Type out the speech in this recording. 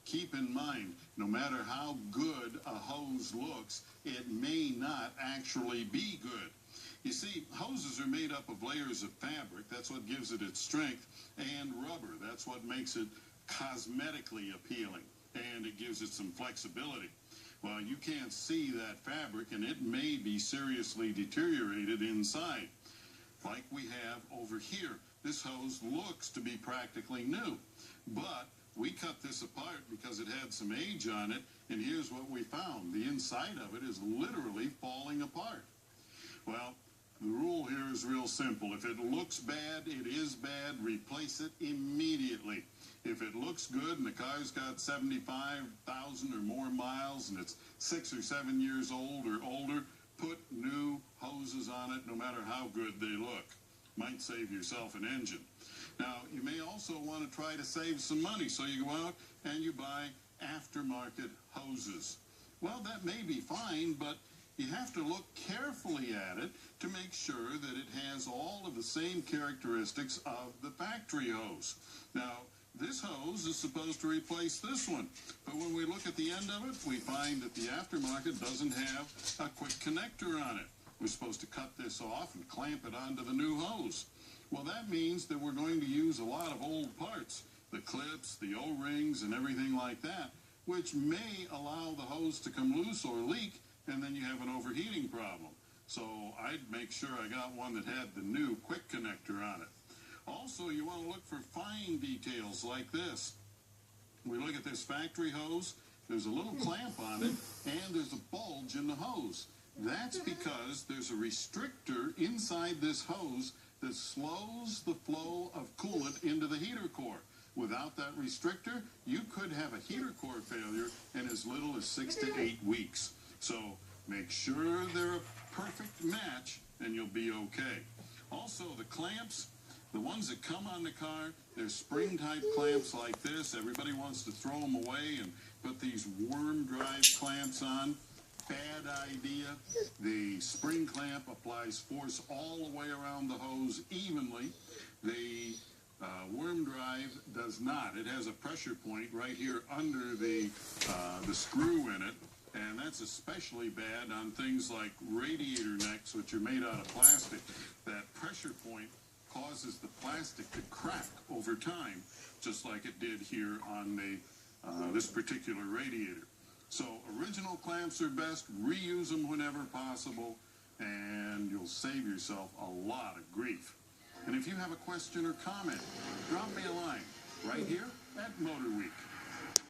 keep in mind, no matter how good a hose looks, it may not actually be good. You see, hoses are made up of layers of fabric. That's what gives it its strength. And rubber. That's what makes it cosmetically appealing. And it gives it some flexibility. Well, you can't see that fabric, and it may be seriously deteriorated inside. Like we have over here. This hose looks to be practically new. But we cut this apart because it had some age on it, and here's what we found. The inside of it is literally falling apart. Well, the rule here is real simple. If it looks bad, it is bad. Replace it immediately. If it looks good and the car's got 75,000 or more miles and it's 6 or 7 years old or older, put new hoses on it no matter how good they look. Might save yourself an engine. Now, you may also want to try to save some money, so you go out and you buy aftermarket hoses. Well, that may be fine, but you have to look carefully at it to make sure that it has all of the same characteristics of the factory hose. Now, this hose is supposed to replace this one, but when we look at the end of it, we find that the aftermarket doesn't have a quick connector on it. We're supposed to cut this off and clamp it onto the new hose. Well, that means that we're going to use a lot of old parts, the clips, the O-rings, and everything like that, which may allow the hose to come loose or leak, and then you have an overheating problem. So I'd make sure I got one that had the new quick connector on it. Also, you want to look for fine details like this. We look at this factory hose, there's a little clamp on it, and there's a bulge in the hose. That's because there's a restrictor inside this hose that slows the flow of coolant into the heater core. Without that restrictor, you could have a heater core failure in as little as 6 to 8 weeks. So make sure they're a perfect match and you'll be okay. Also, the clamps, the ones that come on the car, they're spring-type clamps like this. Everybody wants to throw them away and put these worm drive clamps on. Bad idea. The spring clamp applies force all the way around the hose evenly. The worm drive does not. It has a pressure point right here under the screw in it, and that's especially bad on things like radiator necks, which are made out of plastic. That pressure point causes the plastic to crack over time, just like it did here on this particular radiator. So original clamps are best. Reuse them whenever possible, and you'll save yourself a lot of grief. And if you have a question or comment, drop me a line right here at MotorWeek.